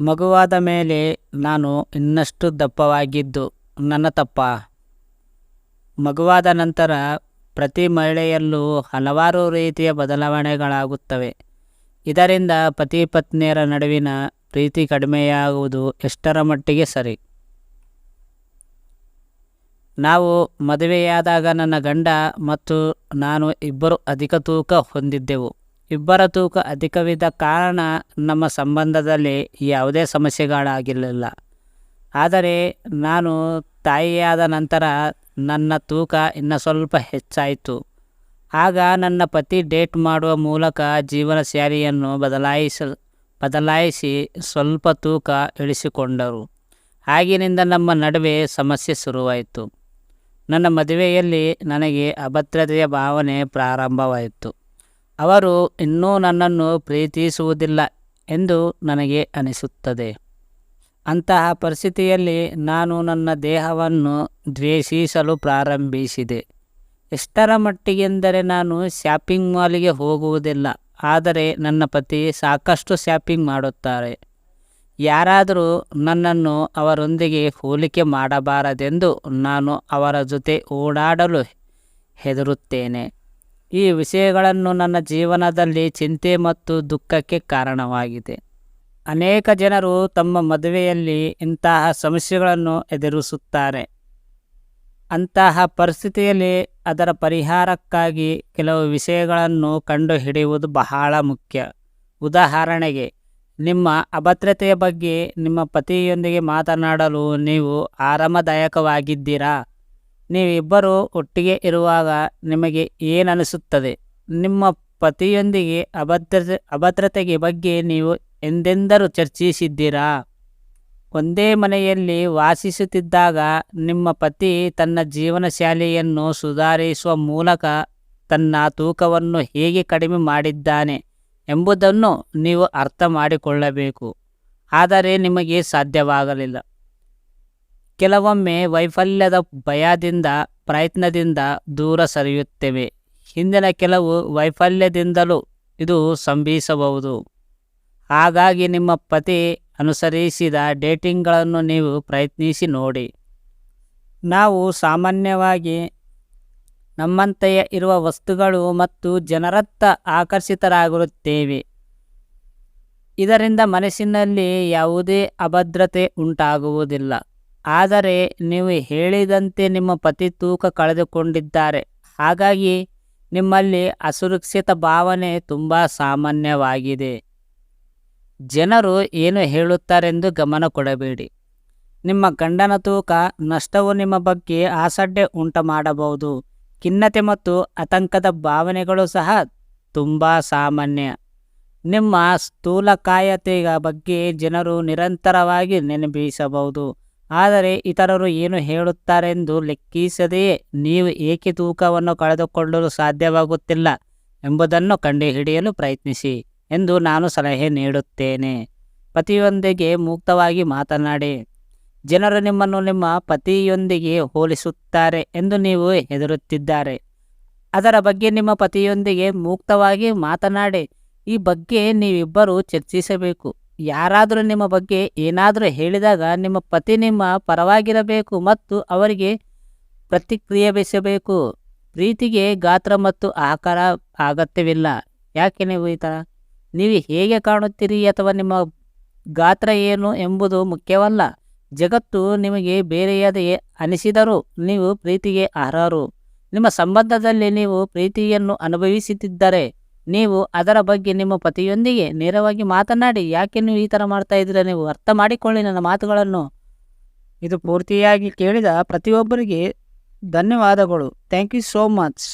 ಮಗುವಾದ ಮೇಲೆ ನಾನು ಇನ್ನಷ್ಟು ದಪ್ಪವಾಗಿದ್ದು ನನ್ನ ತಪ್ಪಾ? ಮಗುವಾದ ನಂತರ ಪ್ರತಿ ಮಹಿಳೆಯಲ್ಲೂ ಹಲವಾರು ರೀತಿಯ ಬದಲಾವಣೆಗಳಾಗುತ್ತವೆ. ಇದರಿಂದ ಪತಿ ಪತ್ನಿಯರ ನಡುವಿನ ಪ್ರೀತಿ ಕಡಿಮೆಯಾಗುವುದು ಎಷ್ಟರ ಮಟ್ಟಿಗೆ ಸರಿ? ನಾವು ಮದುವೆಯಾದಾಗ ನನ್ನ ಗಂಡ ಮತ್ತು ನಾನು ಇಬ್ಬರು ಅಧಿಕ ತೂಕ ಹೊಂದಿದ್ದೆವು. ಇಬ್ಬರ ತೂಕ ಅಧಿಕವಿದ್ದ ಕಾರಣ ನಮ್ಮ ಸಂಬಂಧದಲ್ಲಿ ಯಾವುದೇ ಸಮಸ್ಯೆಗಳಾಗಿರಲಿಲ್ಲ. ಆದರೆ ನಾನು ತಾಯಿಯಾದ ನಂತರ ನನ್ನ ತೂಕ ಇನ್ನು ಸ್ವಲ್ಪ ಹೆಚ್ಚಾಯಿತು. ಆಗ ನನ್ನ ಪತಿ ಡೇಟ್ ಮಾಡುವ ಮೂಲಕ ಜೀವನ ಶೈಲಿಯನ್ನು ಬದಲಾಯಿಸಿ ಸ್ವಲ್ಪ ತೂಕ ಇಳಿಸಿಕೊಂಡರು. ಆಗಿನಿಂದ ನಮ್ಮ ನಡುವೆ ಸಮಸ್ಯೆ ಶುರುವಾಯಿತು. ನನ್ನ ಮದುವೆಯಲ್ಲಿ ನನಗೆ ಅಭದ್ರತೆಯ ಭಾವನೆ ಪ್ರಾರಂಭವಾಯಿತು. ಅವರು ಇನ್ನೂ ನನ್ನನ್ನು ಪ್ರೀತಿಸುವುದಿಲ್ಲ ಎಂದು ನನಗೆ ಅನಿಸುತ್ತದೆ. ಅಂತಹ ಪರಿಸ್ಥಿತಿಯಲ್ಲಿ ನಾನು ನನ್ನ ದೇಹವನ್ನು ದ್ವೇಷಿಸಲು ಪ್ರಾರಂಭಿಸಿದೆ. ಎಷ್ಟರ ಮಟ್ಟಿಗೆಂದರೆ ನಾನು ಶಾಪಿಂಗ್ ಮಾಲಿಗೆ ಹೋಗುವುದಿಲ್ಲ, ಆದರೆ ನನ್ನ ಪತಿ ಸಾಕಷ್ಟು ಶಾಪಿಂಗ್ ಮಾಡುತ್ತಾರೆ. ಯಾರಾದರೂ ನನ್ನನ್ನು ಅವರೊಂದಿಗೆ ಹೋಲಿಕೆ ಮಾಡಬಾರದೆಂದು ನಾನು ಅವರ ಜೊತೆ ಓಡಾಡಲು ಹೆದರುತ್ತೇನೆ. ಈ ವಿಷಯಗಳನ್ನು ನನ್ನ ಜೀವನದಲ್ಲಿ ಚಿಂತೆ ಮತ್ತು ದುಃಖಕ್ಕೆ ಕಾರಣವಾಗಿದೆ. ಅನೇಕ ಜನರು ತಮ್ಮ ಮದುವೆಯಲ್ಲಿ ಇಂತಹ ಸಮಸ್ಯೆಗಳನ್ನು ಎದುರಿಸುತ್ತಾರೆ. ಅಂತಹ ಪರಿಸ್ಥಿತಿಯಲ್ಲಿ ಅದರ ಪರಿಹಾರಕ್ಕಾಗಿ ಕೆಲವು ವಿಷಯಗಳನ್ನು ಕಂಡುಹಿಡಿಯುವುದು ಬಹಳ ಮುಖ್ಯ. ಉದಾಹರಣೆಗೆ, ನಿಮ್ಮ ಅಭದ್ರತೆಯ ಬಗ್ಗೆ ನಿಮ್ಮ ಪತಿಯೊಂದಿಗೆ ಮಾತನಾಡಲು ನೀವು ಆರಾಮದಾಯಕವಾಗಿದ್ದೀರಾ? ನೀವಿಬ್ಬರು ಒಟ್ಟಿಗೆ ಇರುವಾಗ ನಿಮಗೆ ಏನನಿಸುತ್ತದೆ? ನಿಮ್ಮ ಪತಿಯೊಂದಿಗೆ ಅಭದ್ರತೆಗೆ ಬಗ್ಗೆ ನೀವು ಎಂದೆಂದರೂ ಚರ್ಚಿಸಿದ್ದೀರಾ? ಒಂದೇ ಮನೆಯಲ್ಲಿ ವಾಸಿಸುತ್ತಿದ್ದಾಗ ನಿಮ್ಮ ಪತಿ ತನ್ನ ಜೀವನ ಶೈಲಿಯನ್ನು ಸುಧಾರಿಸುವ ಮೂಲಕ ತನ್ನ ತೂಕವನ್ನು ಹೇಗೆ ಕಡಿಮೆ ಮಾಡಿದ್ದಾನೆ ಎಂಬುದನ್ನು ನೀವು ಅರ್ಥ ಮಾಡಿಕೊಳ್ಳಬೇಕು. ಆದರೆ ನಿಮಗೆ ಸಾಧ್ಯವಾಗಲಿಲ್ಲ. ಕೆಲವೊಮ್ಮೆ ವೈಫಲ್ಯದ ಭಯದಿಂದ ಪ್ರಯತ್ನದಿಂದ ದೂರ ಸರಿಯುತ್ತೇವೆ. ಹಿಂದಿನ ಕೆಲವು ವೈಫಲ್ಯದಿಂದಲೂ ಇದು ಸಂಭವಿಸಬಹುದು. ಹಾಗಾಗಿ ನಿಮ್ಮ ಪತಿ ಅನುಸರಿಸಿದ ಡೇಟಿಂಗ್ಗಳನ್ನು ನೀವು ಪ್ರಯತ್ನಿಸಿ ನೋಡಿ. ನಾವು ಸಾಮಾನ್ಯವಾಗಿ ನಮ್ಮಂತೆಯೇ ಇರುವ ವಸ್ತುಗಳು ಮತ್ತು ಜನರತ್ತ ಆಕರ್ಷಿತರಾಗಿರುತ್ತೇವೆ. ಇದರಿಂದ ಮನಸ್ಸಿನಲ್ಲಿ ಯಾವುದೇ ಅಭದ್ರತೆ ಉಂಟಾಗುವುದಿಲ್ಲ. ಆದರೆ ನೀವು ಹೇಳಿದಂತೆ ನಿಮ್ಮ ಪತಿ ತೂಕ ಕಳೆದುಕೊಂಡಿದ್ದಾರೆ. ಹಾಗಾಗಿ ನಿಮ್ಮಲ್ಲಿ ಅಸುರಕ್ಷಿತ ಭಾವನೆ ತುಂಬ ಸಾಮಾನ್ಯವಾಗಿದೆ. ಜನರು ಏನು ಹೇಳುತ್ತಾರೆಂದು ಗಮನ ಕೊಡಬೇಡಿ. ನಿಮ್ಮ ಗಂಡನ ತೂಕ ನಷ್ಟವು ನಿಮ್ಮ ಬಗ್ಗೆ ಅಸಡ್ಡೆ ಉಂಟು ಮಾಡಬಹುದು. ಖಿನ್ನತೆ ಮತ್ತು ಆತಂಕದ ಭಾವನೆಗಳು ಸಹ ತುಂಬ ಸಾಮಾನ್ಯ. ನಿಮ್ಮ ಸ್ಥೂಲಕಾಯತೆಯ ಬಗ್ಗೆ ಜನರು ನಿರಂತರವಾಗಿ ನೆನಪಿಸಬಹುದು. ಆದರೆ ಇತರರು ಏನು ಹೇಳುತ್ತಾರೆಂದು ಲೆಕ್ಕಿಸದೆಯೇ ನೀವು ಏಕೆ ತೂಕವನ್ನು ಕಳೆದುಕೊಳ್ಳಲು ಸಾಧ್ಯವಾಗುತ್ತಿಲ್ಲ ಎಂಬುದನ್ನು ಕಂಡುಹಿಡಿಯಲು ಪ್ರಯತ್ನಿಸಿ ಎಂದು ನಾನು ಸಲಹೆ ನೀಡುತ್ತೇನೆ. ಪತಿಯೊಂದಿಗೆ ಮುಕ್ತವಾಗಿ ಮಾತನಾಡಿ. ಜನರು ನಿಮ್ಮನ್ನು ನಿಮ್ಮ ಪತಿಯೊಂದಿಗೆ ಹೋಲಿಸುತ್ತಾರೆ ಎಂದು ನೀವು ಹೆದರುತ್ತಿದ್ದಾರೆ. ಅದರ ಬಗ್ಗೆ ನಿಮ್ಮ ಪತಿಯೊಂದಿಗೆ ಮುಕ್ತವಾಗಿ ಮಾತನಾಡಿ. ಈ ಬಗ್ಗೆ ನೀವಿಬ್ಬರೂ ಚರ್ಚಿಸಬೇಕು. ಯಾರಾದರೂ ನಿಮ್ಮ ಬಗ್ಗೆ ಏನಾದರೂ ಹೇಳಿದಾಗ ನಿಮ್ಮ ಪತಿ ನಿಮ್ಮ ಪರವಾಗಿರಬೇಕು ಮತ್ತು ಅವರಿಗೆ ಪ್ರತಿಕ್ರಿಯಿಸಬೇಕು. ಪ್ರೀತಿಗೆ ಗಾತ್ರ ಮತ್ತು ಆಕಾರ ಅಗತ್ಯವಿಲ್ಲ. ಯಾಕೆ ನೀವು ಹೇಗೆ ಕಾಣುತ್ತೀರಿ ಅಥವಾ ನಿಮ್ಮ ಗಾತ್ರ ಏನು ಎಂಬುದು ಮುಖ್ಯವಲ್ಲ. ಜಗತ್ತು ನಿಮಗೆ ಬೇರೆಯದೇ ಅನಿಸಿದರೂ ನೀವು ಪ್ರೀತಿಗೆ ಅರ್ಹರು. ನಿಮ್ಮ ಸಂಬಂಧದಲ್ಲಿ ನೀವು ಪ್ರೀತಿಯನ್ನು ಅನುಭವಿಸುತ್ತಿದ್ದರೆ ನೀವು ಅದರ ಬಗ್ಗೆ ನಿಮ್ಮ ಪತಿಯೊಂದಿಗೆ ನೇರವಾಗಿ ಮಾತನಾಡಿ. ಯಾಕೆ ನೀವು ಈ ಥರ ಮಾಡ್ತಾ ಇದ್ದೀರಾ? ನೀವು ಅರ್ಥ ಮಾಡಿಕೊಳ್ಳಿ ನನ್ನ ಮಾತುಗಳನ್ನು. ಇದು ಪೂರ್ತಿಯಾಗಿ ಕೇಳಿದ ಪ್ರತಿಯೊಬ್ಬರಿಗೆ ಧನ್ಯವಾದಗಳು. Thank you so much.